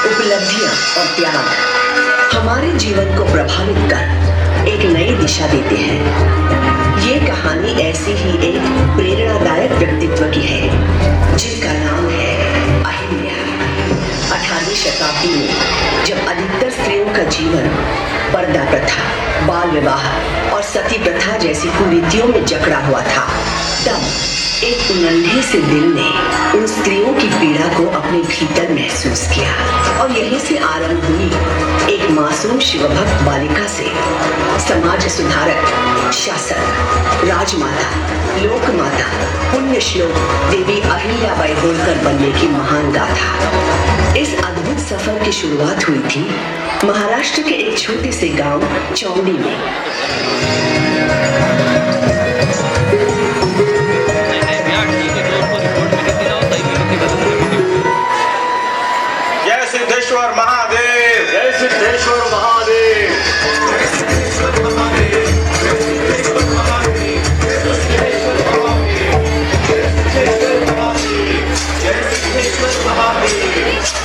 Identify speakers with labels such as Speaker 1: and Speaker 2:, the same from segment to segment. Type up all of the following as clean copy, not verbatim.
Speaker 1: उपलब्धियां और त्याग हमारे जीवन को प्रभावित कर एक नई दिशा देते हैं। ये कहानी ऐसी ही एक प्रेरणादायक व्यक्तित्व की है जिनका नाम है अहिल्या। 18वीं शताब्दी में जब अधिकतर स्त्रियों का जीवन पर्दा प्रथा, बाल विवाह और सती प्रथा जैसी कुरीतियों में जकड़ा हुआ था, तब एक नन्हे से दिल ने उन स्त्रियों की पीड़ा को अपने भीतर महसूस किया और यहीं से आरंभ हुई एक मासूम शिवभक्त बालिका से समाज सुधारक, शासक, राजमाता, लोकमाता, पुण्य श्लोक देवी अहिल्याबाई होलकर बनने की महान गाथा। इस अद्भुत सफर की शुरुआत हुई थी महाराष्ट्र के एक छोटे से गांव चौंडी में।
Speaker 2: जय सिद्धेश्वर महादेव, जय सिद्धेश्वर महादेव, जय सिद्धेश्वर महादेव, जय सिद्धेश्वर महादेव, जय सिद्धेश्वर महादेव, जय सिद्धेश्वर महादेव,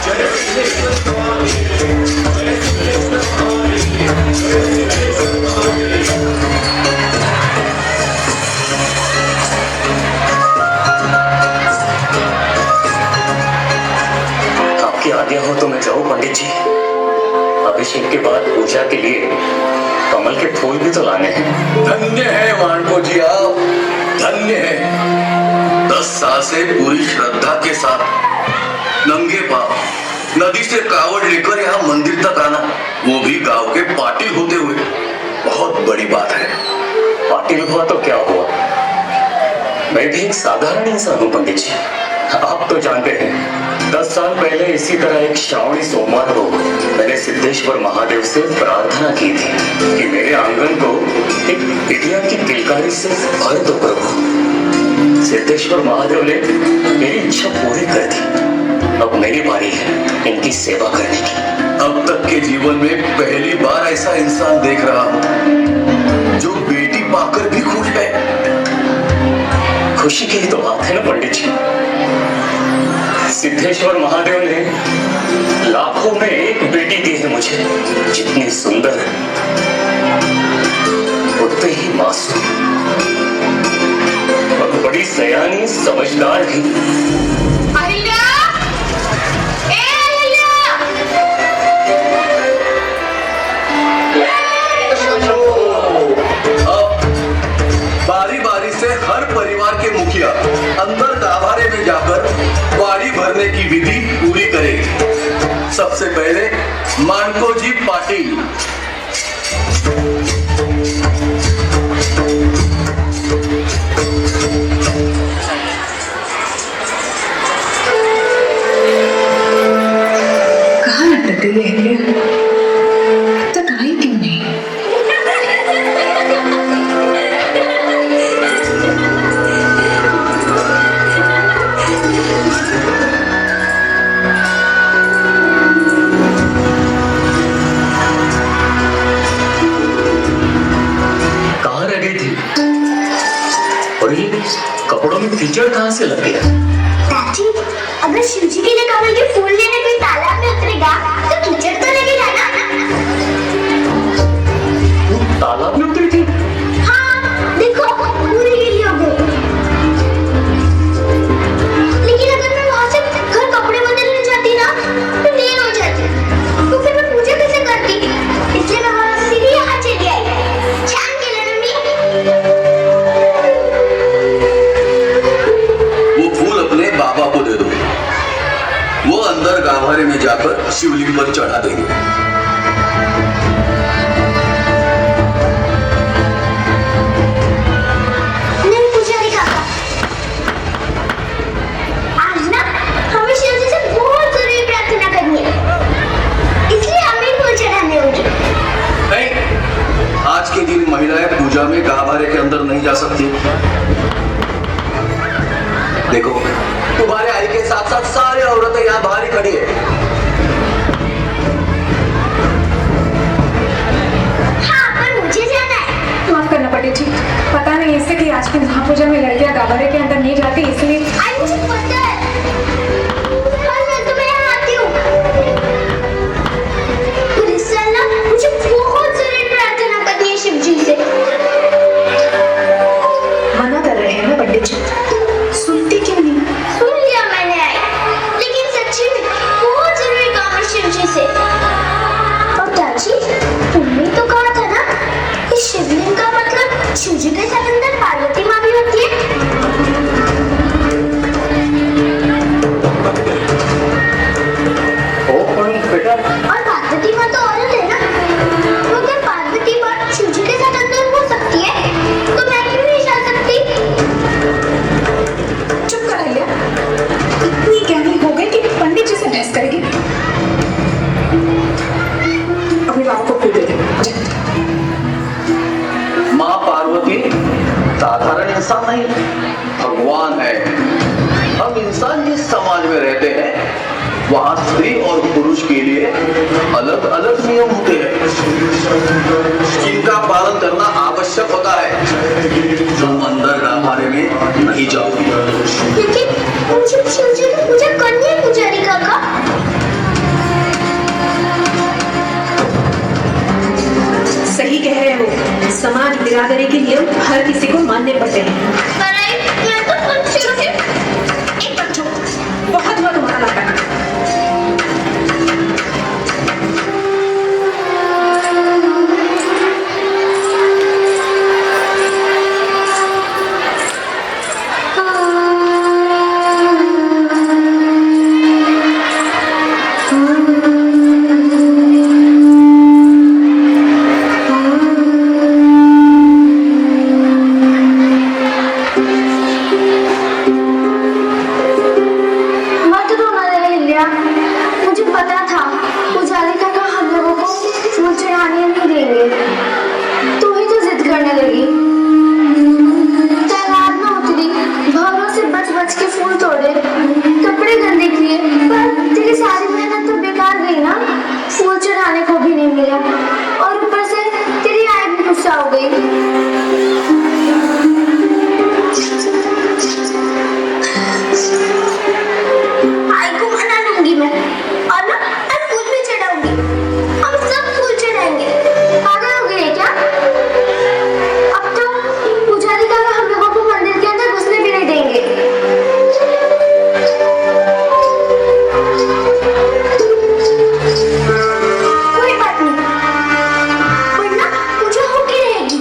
Speaker 2: जय सिद्धेश्वर महादेव, जय सिद्धेश्वर महादेव, जय सिद्धेश्वर महादेव।
Speaker 3: आपकी आज्ञा हो तो मैं जाऊं पंडित जी। अभिषेक के बाद पूजा के लिए कमल के फूल भी तो लाने हैं।
Speaker 4: धन्य है मानको जी, आप धन्य है। 10 साल से पूरी श्रद्धा के साथ नंगे पांव नदी से कावड़ लेकर यहाँ मंदिर तक आना, वो भी गांव के पाटिल होते हुए, बहुत बड़ी बात है।
Speaker 3: पाटिल हुआ तो क्या हुआ, मैं भी एक साधारण इंसान हूँ पंडित जी। आप तो जानते हैं 10 साल पहले इसी तरह एक श्रावणी सोमवार को मैंने सिद्धेश्वर महादेव से प्रार्थना की थी कि मेरे आंगन को एक बिटिया की किलकारी से भर दो प्रभु। सिद्धेश्वर महादेव ने मेरी इच्छा पूरी कर दी। अब मेरी बारी है इनकी सेवा करने की।
Speaker 4: अब तक के जीवन में पहली बार ऐसा इंसान देख रहा हूँ जो बेटी पाकर भी खुश है।
Speaker 3: खुशी की ही तो बात है ना पंडित जी। सिद्धेश्वर महादेव ने लाखों में एक बेटी दी है मुझे, जितनी सुंदर उतनी ही मासूम और बड़ी सयानी समझदार भी।
Speaker 5: अहिल्या! ए अहिल्या!
Speaker 4: अब बारी बारी से हर परिवार के मुखिया अंदर गाभारे में जाकर बाड़ी भरने की विधि पूरी करेगी। सबसे पहले मानको जी पाटिल।
Speaker 6: कहाँ लटक गई अहिल्या? तक आई क्यों नहीं?
Speaker 3: कहाँ रह गई थी? और ये कपड़ों में कीचड़ कहाँ से लग गया?
Speaker 5: दादी, अगर शिवजी के लिए कमल के फूल लेने कोई तालाब में उतरेगा तो कीचड़ तो लगेगा ना?
Speaker 3: तू तालाब में उतरी थी?
Speaker 5: हाँ, देखो पूरी गीली हो गई। लेकिन अगर मैं वहां से घर कपड़े बदलने जाती ना तो देर हो जाती, तो फिर मैं पूजा कैसे करती? इसलिए मैं वहां से सीधे यहाँ चली आई। शाम के लिए मम्मी।
Speaker 4: वो फूल अपने बाबा को दे दो, वो अंदर गाभारे में जाकर शिवलिंग पर चढ़ा देंगे।
Speaker 5: नहीं पुजारी काका, आज ना हमें शिवजी से बहुत जरूरी प्रार्थना करनी है, इसलिए हमें फूल चढ़ाने होंगे।
Speaker 4: नहीं, आज के दिन महिलाएं पूजा में गाभारे के अंदर नहीं जा सकती। देखो, तुम्हारे आई के साथ साथ सारी औरतें यहाँ बाहर ही खड़ी है।
Speaker 5: हाँ, पर मुझे जाना है।
Speaker 6: माफ करना पंडित जी, पता नहीं इससे कि आज की महापूजा में लड़कियां गाभारे के अंदर नहीं जाती, इसलिए।
Speaker 5: आई मुझे पता है, हर साल तो मैं यहाँ आती हूँ।
Speaker 4: वहां स्त्री और पुरुष के लिए अलग अलग नियम होते हैं जिनका पालन करना आवश्यक होता है। तुम अंदर गाभारे में नहीं जाओ।
Speaker 5: लेकिन मुझे शिव जी की पूजा करनी है पुजारी काका।
Speaker 6: सही कह रहे हो, समाज बिरादरी के नियम हर किसी को मानने पड़ते हैं।
Speaker 5: मैं तो खुद शिव जी
Speaker 6: एक बच्चों बहुत हुआ तुम्हारा नाटक।
Speaker 5: मुझे पता था पुजारी काका हम लोगों को फूल चढ़ाने नहीं देंगे। तू ही तो जिद करने लगी। तालाब में उतरी, भौरों से बच बच के फूल तोड़े, कपड़े गंदे किए, पर तेरी सारी मेहनत तो बेकार गई ना। फूल चढ़ाने को भी नहीं मिला और ऊपर से तेरी आय भी गुस्सा हो गई। मैं और ना मैं फूल भी चढ़ाऊंगी। हम सब फूल चढ़ाएंगे। पागल हो गए क्या? अब तो पुजारी काका हम लोगों को मंदिर के अंदर घुसने भी नहीं देंगे। कोई बात नहीं, वरना पूजा होती रहेगी।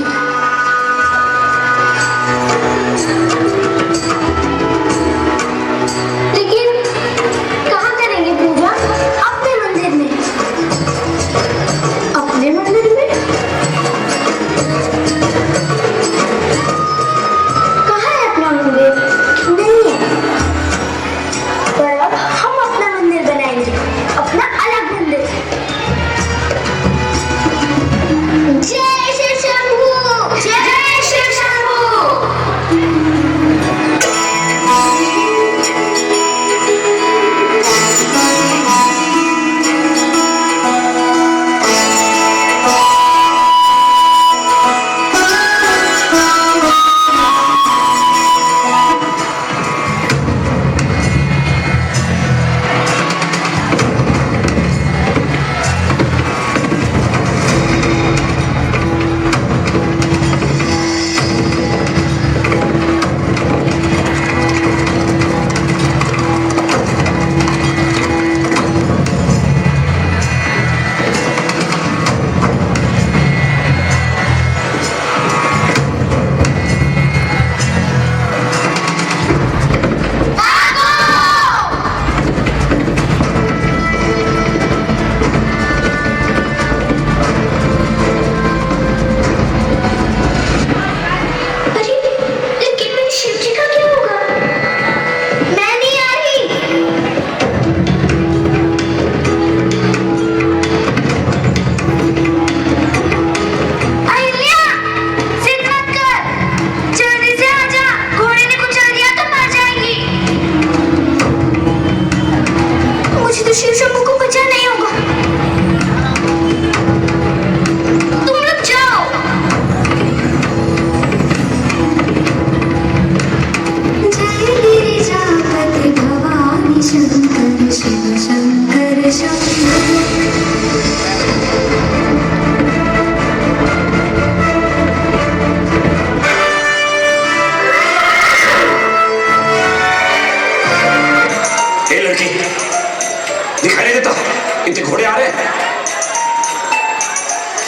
Speaker 5: लेकिन पूजा अपने मंदिर में। अपने मंदिर में कहाँ है अपना मंदिर? नहीं है। पर अब हम अपना मंदिर बनाएंगे, अपना अलग मंदिर। जय शिव शंभू, जय शिव शंभू।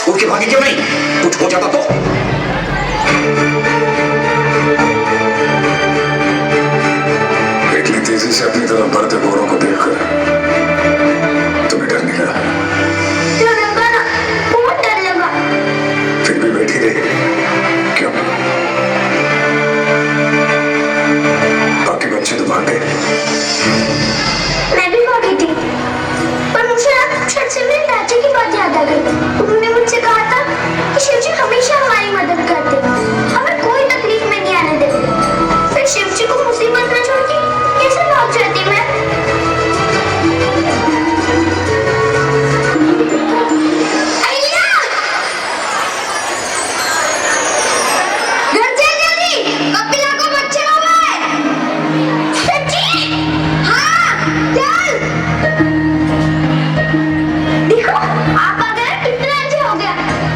Speaker 3: उठ के भागी क्यों नहीं? कुछ हो जाता तो?
Speaker 7: इतनी तेजी से अपनी तरफ बढ़ते घोड़ों को देखकर तुम्हें डर नहीं लगा?
Speaker 5: बहुत डर लगा।
Speaker 7: फिर भी बैठी रही क्यों? बाकी बच्चे तो भाग गए।
Speaker 5: मैं भी भागी थी, पर मुझे छठ से मेरे चाचा की बात याद आ गई। उन्होंने मुझसे कहा था कि शिव जी हमेशा हमारी मदद करते, हमें कोई तकलीफ में नहीं आने देते। फिर शिव जी को मुसीबत में छोड़ के कैसे भाग जाती मैं? देखो आप आ गए, कितना अच्छा हो गया।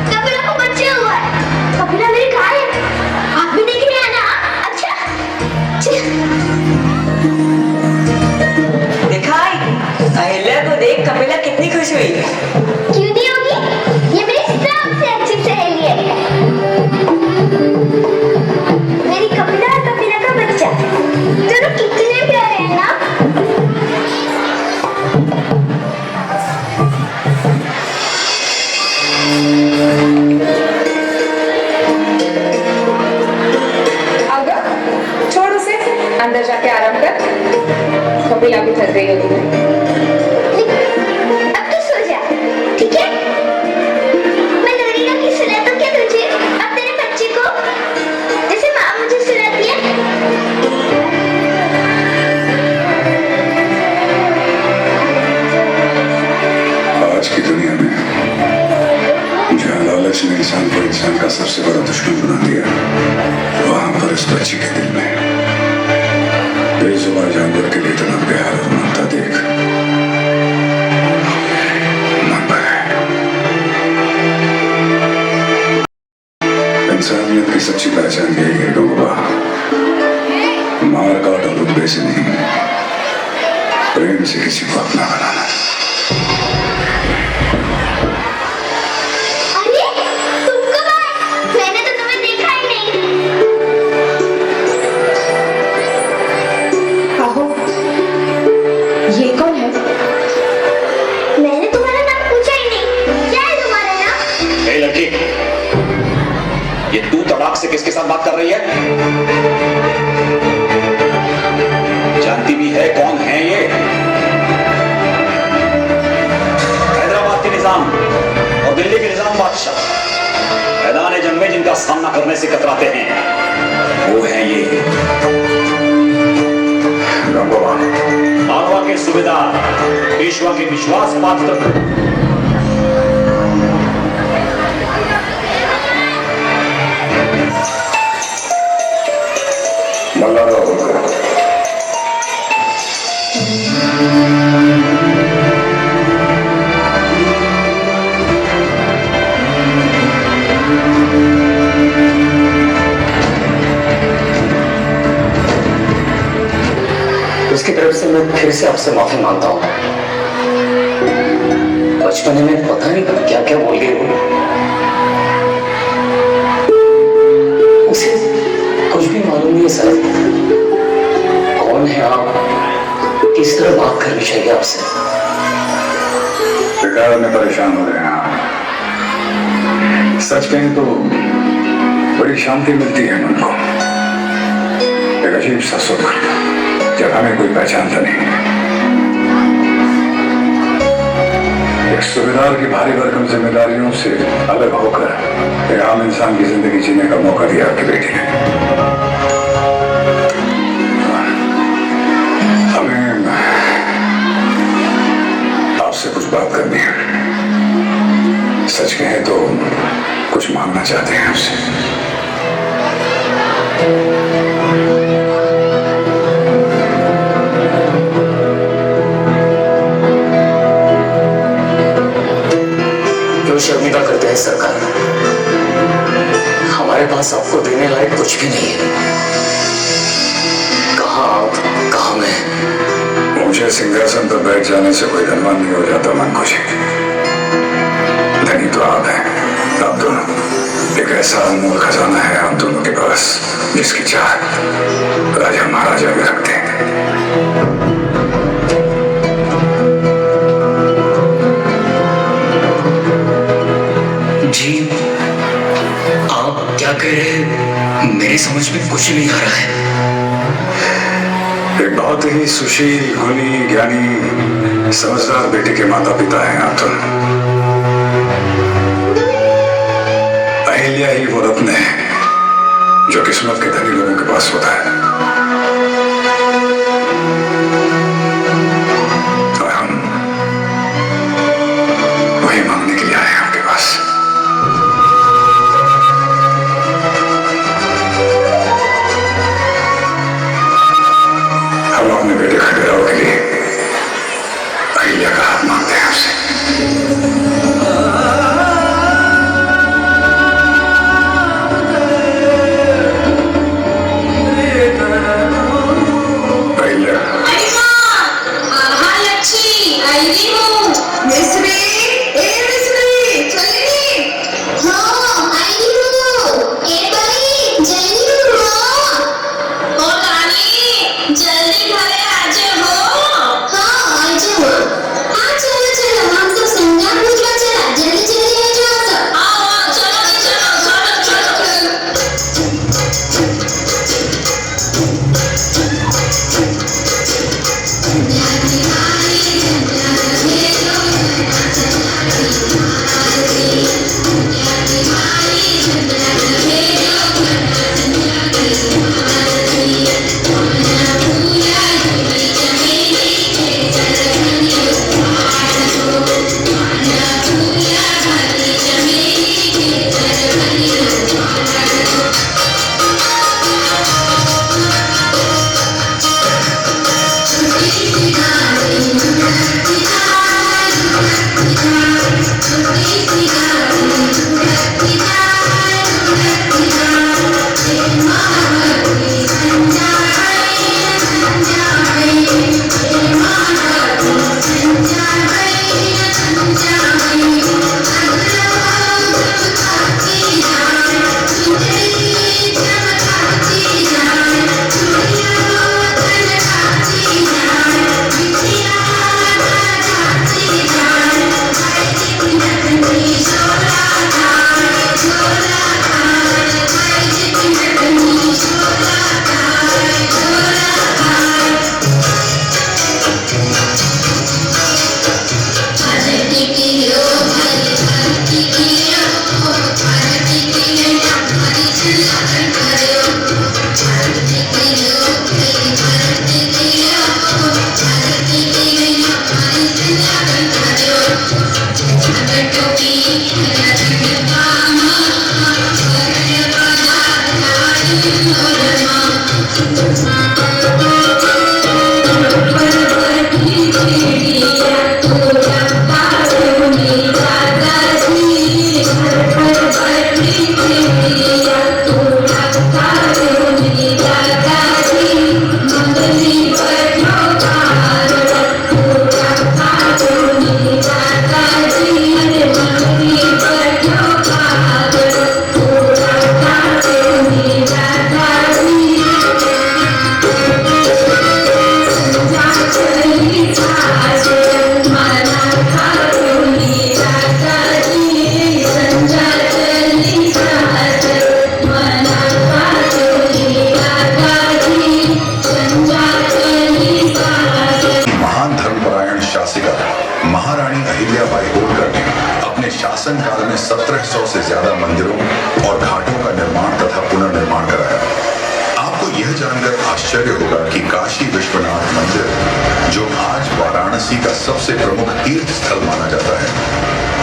Speaker 5: कपिला को बच्चा हुआ है। कपिला मेरी गाय है, आप भी देखने आना। अच्छा
Speaker 8: दिखाई अहिल्या को देख कपिला कितनी खुश हुई।
Speaker 5: क्यों नहीं होगी, ये मेरी सबसे अच्छी सहेली है। मेरी कपिला और कपिला का बच्चा दोनों कितने प्यारे हैं ना।
Speaker 6: आगा छोड़ उसे, अंदर जाके आराम कर। कपिला भी थक गई होगी।
Speaker 5: अब तो सो जा, ठीक है। मैं लोरी का किस सुना तो क्या तुझे और तेरे बच्चे को, जैसे माँ मुझे सुनाती है।
Speaker 7: आज की दुनिया में जहाँ लालच ने इंसान को इंसान का सबसे बड़ा दुश्मन बना दिया, वहां पर इस बच्ची के दिल में बेजुबान जानवर के लिए इतना प्यार और ममता देख मन पर है। इंसानियत की सच्ची पहचान यही है गंगवा, मार काट और रुतबे से नहीं, प्रेम से किसी को अपना बनाना।
Speaker 5: अरे तुम कब आए? मैंने तो तुम्हें देखा ही नहीं।
Speaker 6: आहो, ये कौन है?
Speaker 5: मैंने तुम्हारा नाम पूछा ही नहीं। क्या है तुम्हारा नाम?
Speaker 2: ए लड़की, ये तू तड़ाक से किसके साथ बात कर रही है? जानती भी है कौन है ये? हैदराबाद के निजाम और दिल्ली के निजाम बादशाह मैदान जंग में जिनका सामना करने से कतराते हैं, वो है ये
Speaker 7: गंगवा,
Speaker 2: मालवा के सूबेदार, पेशवा के विश्वास पात्र।
Speaker 7: मल्हारराव होलकर।
Speaker 3: उसकी तरफ से मैं फिर से आपसे माफी मांगता हूँ। बचपन में पता नहीं क्या क्या बोल गई वो। उसे कुछ भी मालूम नहीं है सर। कौन है आप, किस तरह बात करनी चाहिए आपसे?
Speaker 7: बेकार में परेशान हो रहे हैं आप। सच कहें तो बड़ी शांति मिलती है मन को, एक अजीब सा सुख जब हमें कोई पहचानता नहीं। एक सूबेदार की भारी भरकम जिम्मेदारियों से अलग होकर एक आम इंसान की जिंदगी जीने का मौका दिया आपकी बेटी ने। हमें आपसे कुछ बात करनी है। सच कहें तो कुछ मांगना चाहते हैं आपसे।
Speaker 3: क्यों शर्मिंदा करते हैं सरकार? हमारे पास आपको देने लायक कुछ भी नहीं है। कहाँ आप, कहाँ मैं?
Speaker 7: मुझे सिंहासन पर बैठ जाने से कोई धनवान नहीं हो जाता मन खुशी। धनी तो आप हैं, आप दोनों। एक ऐसा अनमोल खजाना है आप दोनों के पास जिसकी चाह राजा महाराजा भी रखते हैं।
Speaker 3: जी आप क्या कह रहे हैं? मेरी समझ में कुछ नहीं आ रहा है।
Speaker 7: एक बहुत ही सुशील, गुणी, ज्ञानी, समझदार बेटे के माता पिता हैं आप दोनों। अहिल्या ही वो रत्न है जो किस्मत के धनी लोगों के पास होता है। और हम वही मांगने के लिए आए हैं आपके पास। हम अपने बेटे खंडेराव के लिए अहिल्या का हाथ मांगते हैं आपसे। अहिल्या,
Speaker 5: जल्दी घरे आजे हो। हाँ आजे हो। हाँ चलो चलो हम सब संज्ञा पूजवा चला जल्दी जल्दी आ जाओ सब। आओ चलो
Speaker 7: शासन काल में 1700 से ज्यादा मंदिरों और घाटों का निर्माण तथा पुनर्निर्माण कराया। आपको यह जानकर आश्चर्य होगा कि काशी विश्वनाथ मंदिर, जो आज वाराणसी का सबसे प्रमुख तीर्थ स्थल माना जाता है,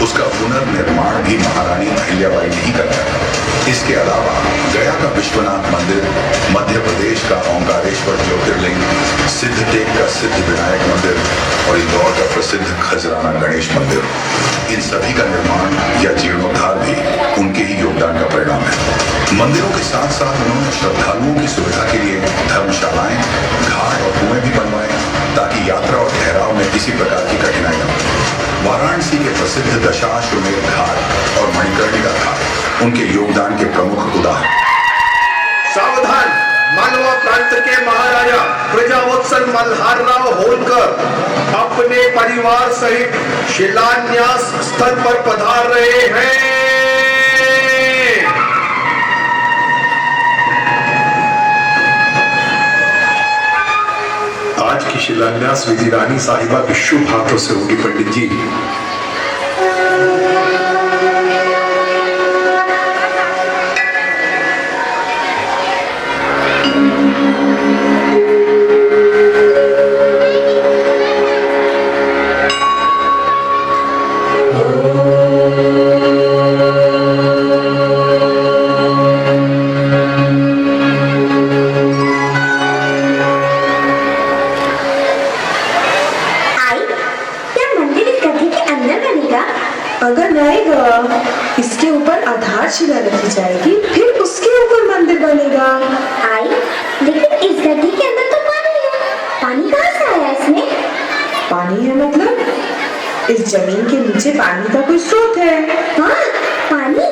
Speaker 7: उसका पुनर्निर्माण भी महारानी अहिल्याबाई ने ही कराया। इसके अलावा गया का विश्वनाथ मंदिर, मध्य प्रदेश का ओंकारेश्वर ज्योतिर्लिंग, सिद्धटेक का सिद्ध विनायक मंदिर और इंदौर का प्रसिद्ध खजराना गणेश मंदिर, इन सभी का निर्माण या जीर्णोद्धार भी उनके ही योगदान का परिणाम है। मंदिरों के साथ साथ उन्होंने श्रद्धालुओं की सुविधा के लिए धर्मशालाएं, घाट और कुएं भी बनवाए ताकि यात्रा और ठहराव में किसी प्रकार की कठिनाई न हो। वाराणसी के प्रसिद्ध दशाश्वमेध घाट और मणिकर्णिका घाट उनके योगदान के प्रमुख उदाहरण।
Speaker 9: सावधान! मालवा प्रांत के महाराजा प्रजावत्सल मल्हारराव होलकर अपने परिवार सहित शिलान्यास स्थल पर पधार रहे हैं। आज की शिलान्यास विधि रानी साहिबा के शुभ हाथों से होगी पंडित जी।
Speaker 10: अगर रहेगा इसके ऊपर आधारशिला रखी जाएगी, फिर उसके ऊपर मंदिर बनेगा।
Speaker 5: आई, लेकिन इस गड्ढे के अंदर तो पानी है। पानी कहाँ से आया इसमें?
Speaker 10: पानी है मतलब इस जमीन के नीचे पानी का कोई स्रोत है।
Speaker 5: हाँ, पानी?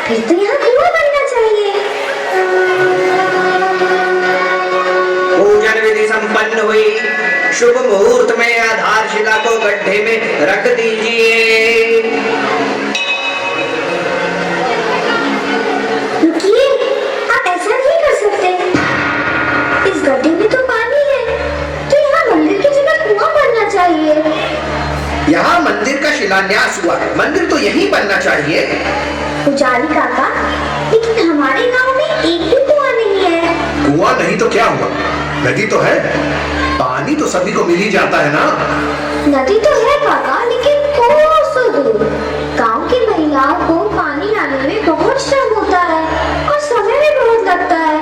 Speaker 5: फिर तो यहाँ कुआं बनना चाहिए।
Speaker 11: पूजन विधि संपन्न हुई। शुभ मुहूर्त में आधारशिला को गड्ढे में रख दीजिए।
Speaker 5: रुकिए, आप ऐसा नहीं कर सकते। इस गड्ढे में तो पानी है, तो यहाँ मंदिर की जगह कुआं बनना चाहिए।
Speaker 11: यहाँ मंदिर का शिलान्यास हुआ, मंदिर तो यहीं बनना चाहिए।
Speaker 5: पुजारी काका, लेकिन हमारे गांव में एक भी कुआं नहीं है।
Speaker 9: कुआं नहीं तो क्या हुआ, नदी तो है, पानी तो सभी को मिल ही जाता है ना।
Speaker 5: नदी तो है काका, लेकिन कोसों दूर। गांव की महिलाओं को पानी लाने में बहुत श्रम होता है और समय भी बहुत लगता है।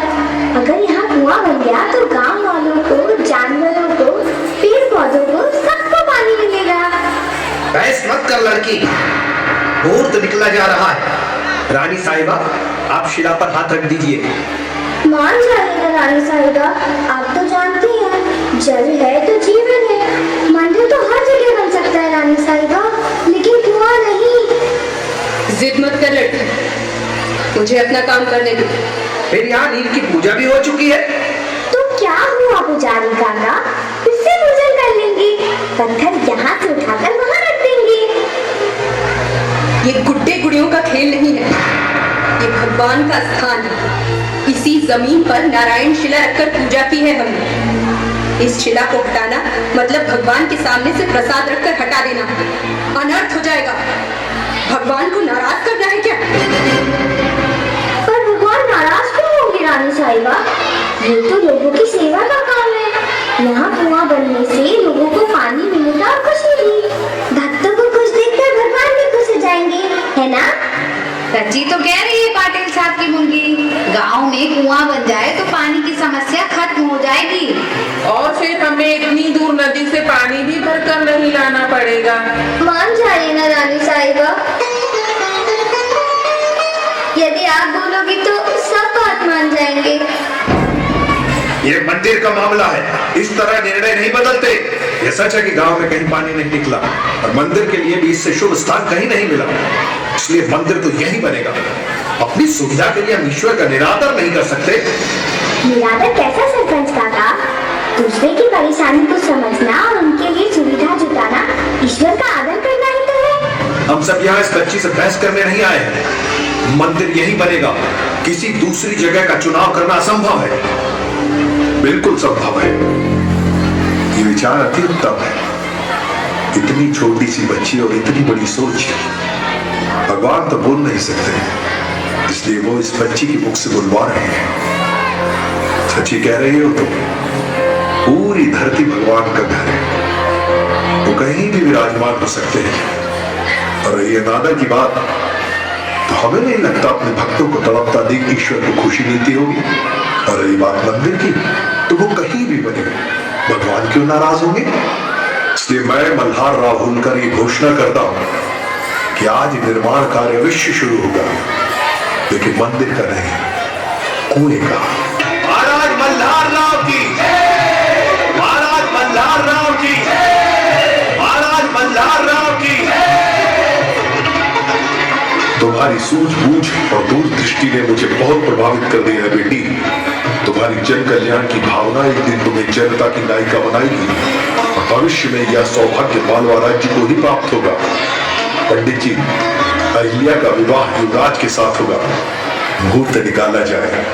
Speaker 5: अगर यहाँ कुआं बन गया तो गांव वालों को, जानवरों को, पेड़ पौधों को, सबको पानी मिलेगा।
Speaker 11: बहस मत कर लड़की, मुहूर्त निकला जा रहा है। रानी साहिबा, आप शिला पर हाथ रख दीजिए।
Speaker 5: मान जाइएगा रानी साहिबा, आप तो जानती हैं जल है तो जीवन है। मंदिर तो हर जगह बन सकता है रानी साहिबा, लेकिन कुआं नहीं।
Speaker 6: जिद मत कर लड़की, मुझे अपना काम करने दो।
Speaker 11: फिर यहाँ नीम की पूजा भी हो चुकी है।
Speaker 5: तो क्या हुआ पुजारी काका, इससे पूजन कर लेंगे। पत्थर यहाँ से उठाकर वहाँ रख देंगे।
Speaker 6: ये गुड्डे गुड़ियों का खेल नहीं है, ये भगवान का स्थान है। इसी जमीन पर नारायण शिला रखकर पूजा की है हमने। इस शिला को हटाना मतलब भगवान के सामने से प्रसाद रखकर हटा देना, अनर्थ हो जाएगा। भगवान को नाराज करना है क्या?
Speaker 5: पर भगवान नाराज क्यों होंगे रानी साहिबा? ये तो लोगों की सेवा का काम है। यहाँ कुआं बनने से लोगों को पानी मिलेगा और खुशी भी। भक्तों को खुश देखकर भगवान भी खुश हो जाएंगे, है ना?
Speaker 12: सच्ची तो कह रही है पाटिल साहब की मुंगी। गांव में कुआं बन जाए तो पानी की समस्या खत्म हो जाएगी
Speaker 13: और फिर हमें इतनी दूर नदी से पानी भी भरकर नहीं लाना पड़ेगा।
Speaker 5: मान जाइए ना रानी साहिबा, यदि आप बोलोगी तो सब बात मान जाएंगे।
Speaker 9: ये मंदिर का मामला है, इस तरह निर्णय नहीं बदलते। ये सच है कि गांव में कहीं पानी नहीं निकला और मंदिर के लिए भी इससे शुभ स्थान कहीं नहीं मिला, इसलिए मंदिर तो यही बनेगा। अपनी सुविधा के लिए हम ईश्वर का निरादर नहीं कर सकते।
Speaker 5: निरादर कैसा सरपंच काका? दूसरे की परेशानी को समझना और उनके लिए सुविधा जुटाना ईश्वर का आदर करना ही तो है।
Speaker 9: हम सब यहाँ इस बच्ची से बहस करने नहीं आए हैं। मंदिर यही बनेगा, किसी दूसरी जगह का चुनाव करना असंभव है। बिल्कुल संभव है, ये विचार अति उत्तम है। इतनी छोटी सी बच्ची और इतनी बड़ी सोच, भगवान तो बोल नहीं सकते, इसलिए वो इस बच्ची की मुख से बुलवा रहे हैं। सच्ची कह रही हो तुम, पूरी धरती भगवान का घर है, वो कहीं भी विराजमान हो सकते हैं। और ये नादर की बात, तो हमें नहीं लगता अपने भक्तों को तड़पता देख ईश्वर को खुशी मिलती होगी। और रही बात मंदिर की, तो वो कहीं भी बने, भगवान क्यों नाराज होंगे? इसलिए मैं मल्हार राव होलकर ये घोषणा करता हूं कि आज निर्माण कार्य अवश्य शुरू होगा, लेकिन मंदिर का नहीं, कुएं का। महाराज मल्हार राव की, महाराज मल्हार राव की, महाराज मल्हार राव की। तुम्हारी सूझबूझ और दूरदृष्टि ने मुझे बहुत प्रभावित कर दिया है बेटी। तुम्हारी जन कल्याण की भावना एक दिन तुम्हें जनता की नायिका बनाएगी और भविष्य में यह सौभाग्य मालवा राज्य को ही प्राप्त होगा। पंडित जी, अहिल्या का विवाह युवराज के साथ होगा, मुहूर्त निकाला जाए।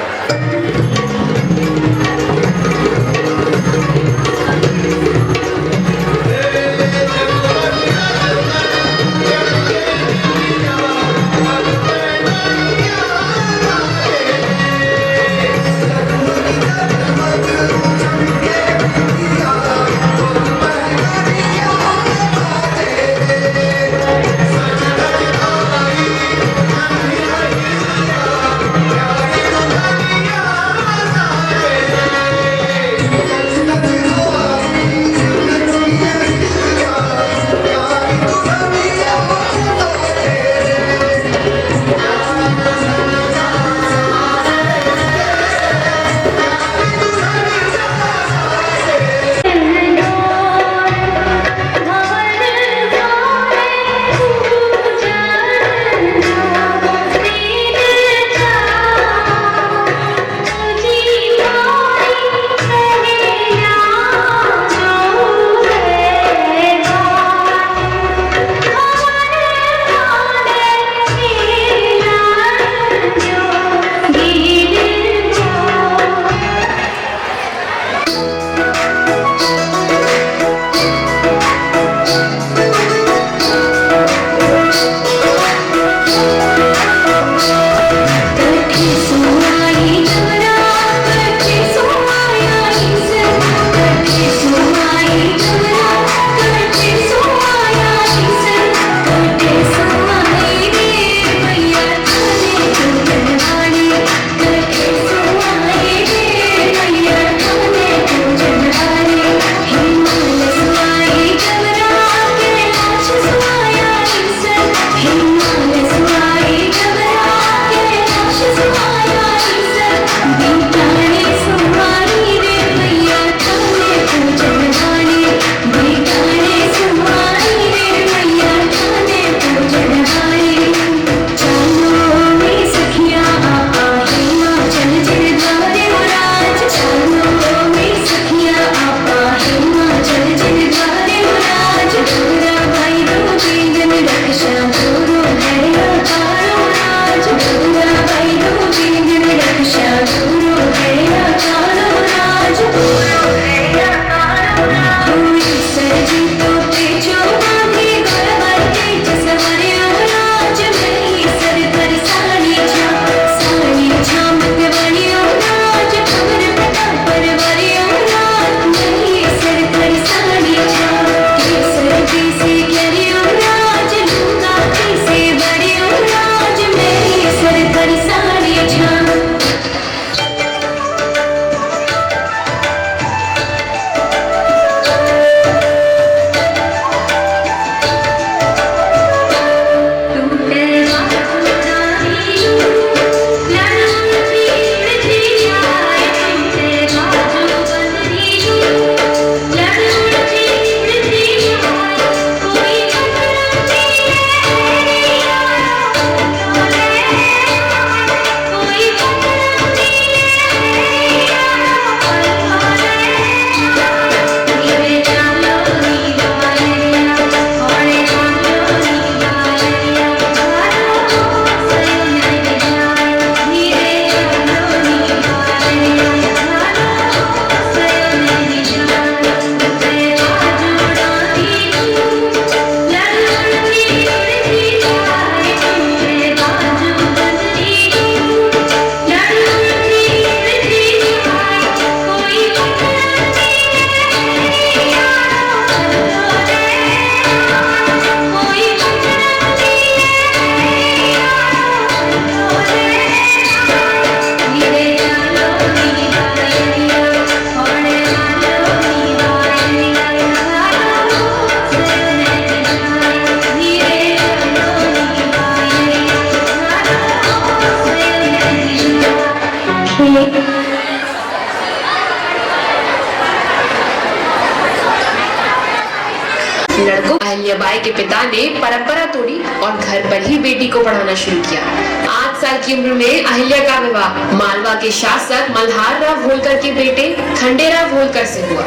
Speaker 14: को अहिल्याबाई के पिता ने परंपरा तोड़ी और घर पर ही बेटी को पढ़ाना शुरू किया। 8 साल की उम्र में अहिल्या का विवाह मालवा के शासक मल्हार राव होलकर के बेटे खंडेराव होलकर से हुआ,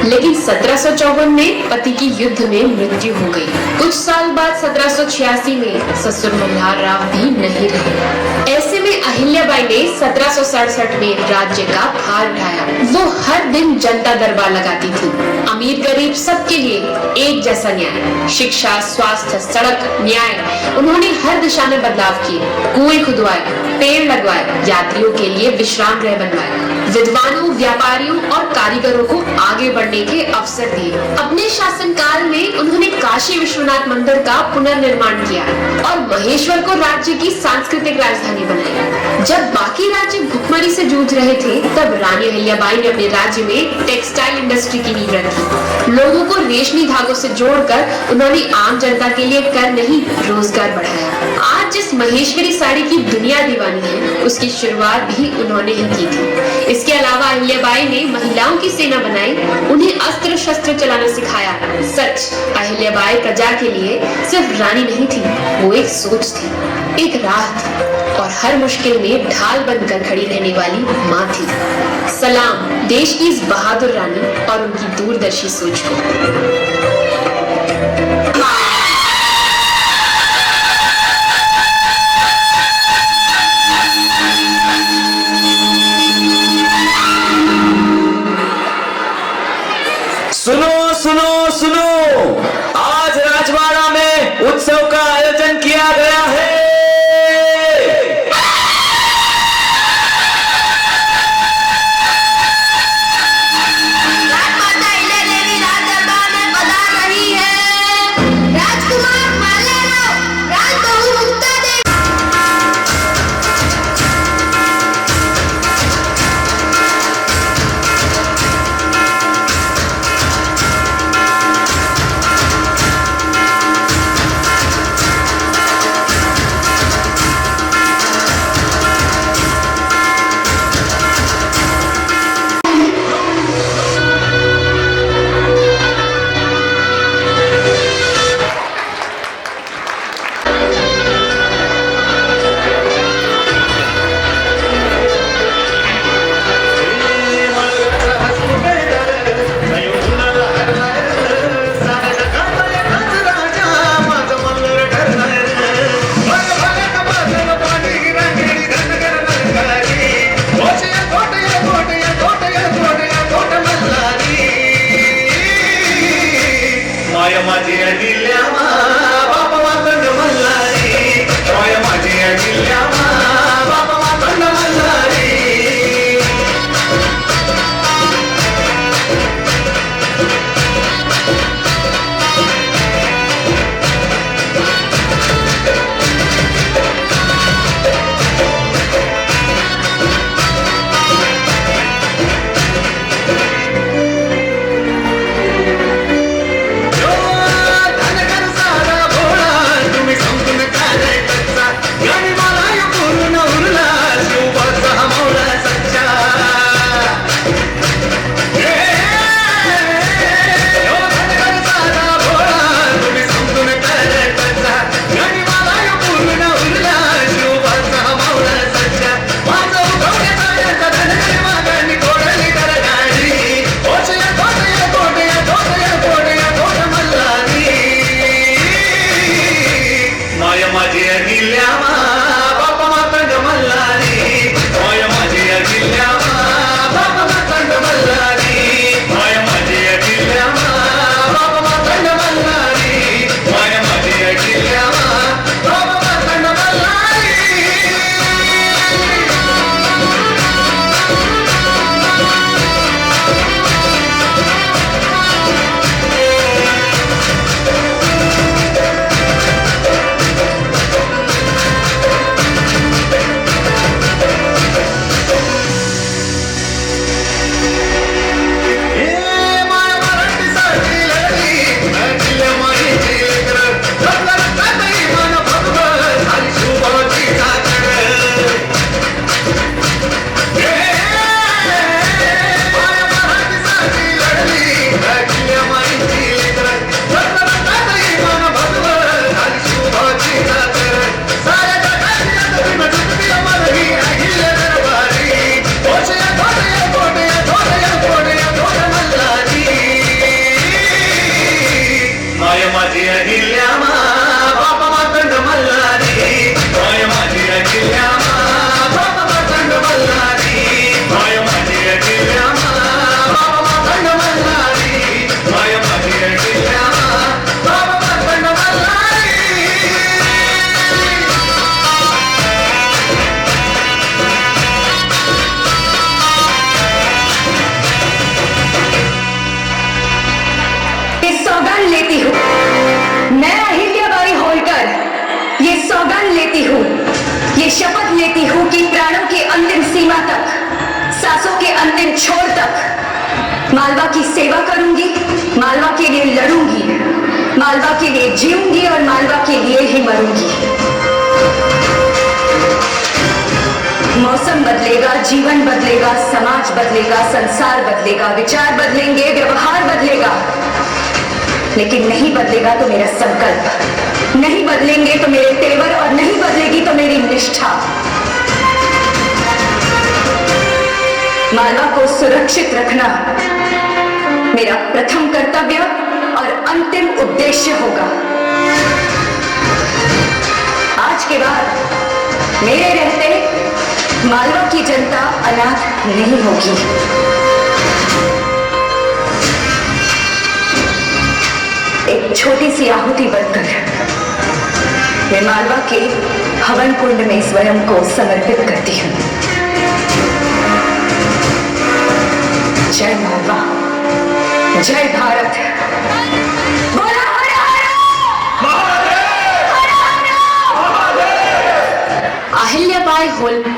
Speaker 14: लेकिन 1754 में पति की युद्ध में मृत्यु हो गई। कुछ साल बाद 1786 में ससुर मल्हार राव भी नहीं रहे। ऐसे में अहिल्याबाई ने 1767 में राज्य का भार उठाया। वो हर दिन जनता दरबार लगाती थी। अमीर गरीब सबके लिए एक जैसा न्याय, शिक्षा, स्वास्थ्य, सड़क, न्याय। उन्होंने हर दिशा में बदलाव किए, कुएं खुदवाए, पेड़ लगवाए, यात्रियों के लिए विश्राम गृह बनवाए, विद्वानों, व्यापारियों और कारीगरों को आगे बढ़ने के अवसर दिए। अपने शासनकाल में उन्होंने काशी विश्वनाथ मंदिर का पुनर्निर्माण किया और महेश्वर को राज्य की सांस्कृतिक राजधानी बनाई। जब बाकी राज्य भुखमरी से जूझ रहे थे, तब रानी अहिल्याबाई ने अपने राज्य में टेक्सटाइल इंडस्ट्री की नींव रखी। लोगों को रेशमी धागों से जोड़कर उन्होंने आम जनता के लिए कर नहीं, रोजगार बढ़ाया। आज जिस महेश्वरी साड़ी की दुनिया दीवानी है, उसकी शुरुआत भी उन्होंने ही की थी। इसके अलावा अहिल्याबाई ने महिलाओं की सेना बनाई, उन्हें अस्त्र शस्त्र चलाना सिखाया। सच, अहिल्याबाई प्रजा के लिए सिर्फ रानी नहीं थी, वो एक सोच थी, एक राह थी और हर मुश्किल में ढाल बनकर खड़ी रहने वाली माँ थी। सलाम देश की इस बहादुर रानी और उनकी दूरदर्शी सोच को।
Speaker 15: सुनो सुनो सुनो, आज राजवाड़ा में उत्सव का आयोजन किया गया है।
Speaker 5: राजमाता अहिल्या देवी राज दरबार में पधार रही है। राजकुमार माल्याराव, राजबहू मुक्ता देवी।
Speaker 15: धन घर सारा भोळा, तुम्ही समजून काय कच्चा, गाणी मला
Speaker 4: किल्ल्यामा बाप मातंड मल्हारी बाय माझी किल्ल्यामा बाप मातंड मल्हारी बाय माझी किल्ल्यामा बाप मातंड मल्हारी बाय माझी किल्ल्यामा बाप मातंड मल्हारी
Speaker 6: ये सौगंध लेती हूँ मैं अहिल्याबाई होलकर ये सौगंध लेती हूँ ये शपथ लेती हूँ कि प्राणों की अंतिम सीमा तक सांसों के अंतिम छोर तक मालवा की सेवा करूंगी मालवा के लिए लड़ूंगी मालवा के लिए जीऊंगी और मालवा के लिए ही मरूंगी। मौसम बदलेगा जीवन बदलेगा समाज बदलेगा संसार बदलेगा विचार बदलेंगे व्यवहार बदलेगा लेकिन नहीं बदलेगा तो मेरा संकल्प नहीं बदलेंगे तो मेरे तेवर और नहीं बदलेगी तो मेरी निष्ठा। मालवा को सुरक्षित रखना मेरा प्रथम कर्तव्य और अंतिम उद्देश्य होगा। आज के बाद मेरे रहते मालवा की जनता अनाथ नहीं होगी। एक छोटी सी आहुति बनकर मैं मालवा के हवन कुंड में स्वयं को समर्पित करती हूँ। जय मालवा जय भारत बोला हर हर
Speaker 14: अहिल्याबाई होलकर